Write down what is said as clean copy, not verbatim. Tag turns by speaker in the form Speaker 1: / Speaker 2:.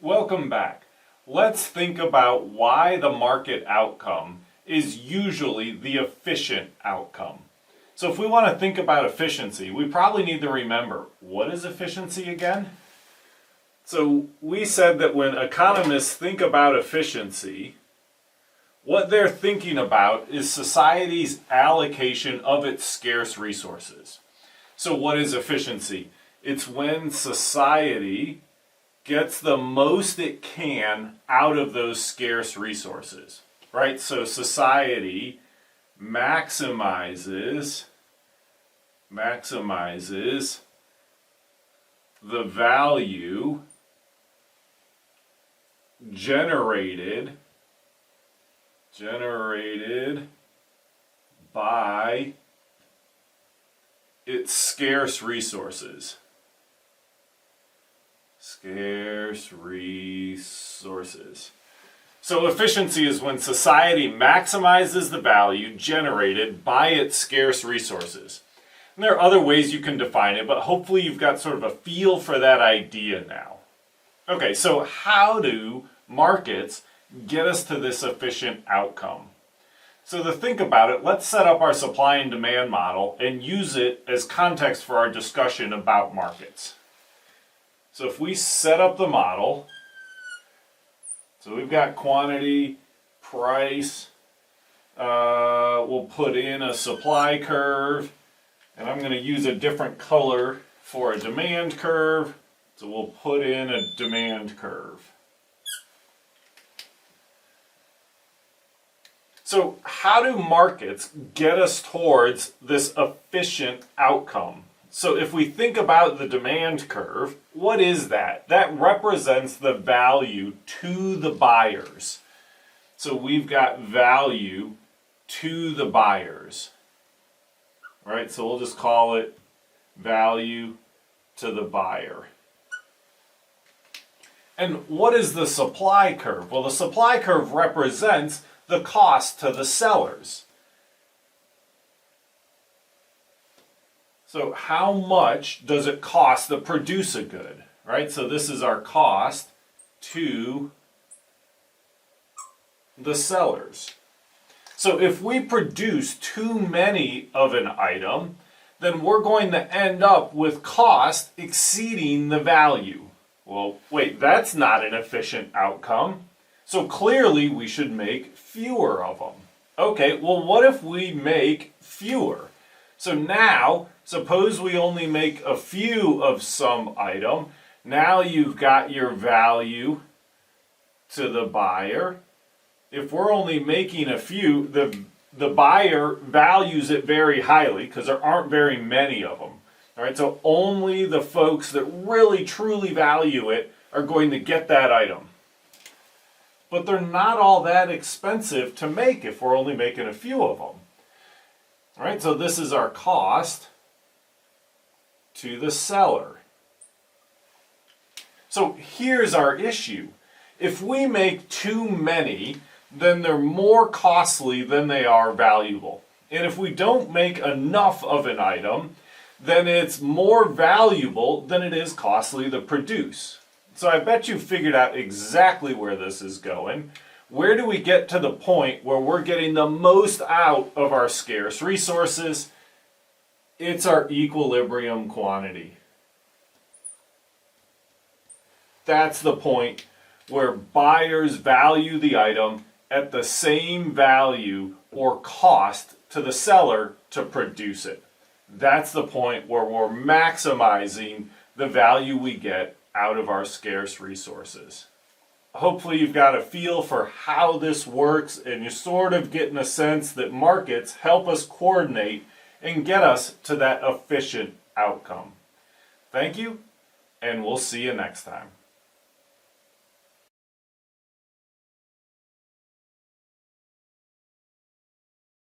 Speaker 1: Welcome back. Let's think about why the market outcome is usually the efficient outcome. So if we want to think about efficiency, we probably need to remember, what is efficiency again? So we said that when economists think about efficiency, what they're thinking about is society's allocation of its scarce resources. So what is efficiency? It's when society gets the most it can out of those scarce resources, right? So society maximizes the value generated by its scarce resources. So efficiency is when society maximizes the value generated by its scarce resources. And there are other ways you can define it, but hopefully you've got sort of a feel for that idea now. Okay, so how do markets get us to this efficient outcome? So to think about it, let's set up our supply and demand model and use it as context for our discussion about markets. So if we set up the model, so we've got quantity, price, we'll put in a supply curve, and I'm going to use a different color for a demand curve, so we'll put in a demand curve. So how do markets get us towards this efficient outcome? So if we think about the demand curve, what is that? That represents the value to the buyers. So we've got value to the buyers, right? So we'll just call it value to the buyer. And what is the supply curve? Well, the supply curve represents the cost to the sellers. So how much does it cost to produce a good, right? So this is our cost to the sellers. So if we produce too many of an item, then we're going to end up with cost exceeding the value. Well, wait, that's not an efficient outcome. So clearly we should make fewer of them. Okay, well what if we make fewer? So now, suppose we only make a few of some item. Now you've got your value to the buyer. If we're only making a few, the buyer values it very highly because there aren't very many of them. All right, so only the folks that really truly value it are going to get that item. But they're not all that expensive to make if we're only making a few of them. All right, so this is our cost to the seller. So here's our issue. If we make too many, then they're more costly than they are valuable. And if we don't make enough of an item, then it's more valuable than it is costly to produce. So I bet you figured out exactly where this is going. Where do we get to the point where we're getting the most out of our scarce resources? It's our equilibrium quantity. That's the point where buyers value the item at the same value or cost to the seller to produce it. That's the point where we're maximizing the value we get out of our scarce resources. Hopefully you've got a feel for how this works and you're sort of getting a sense that markets help us coordinate and get us to that efficient outcome. Thank you, and we'll see you next time.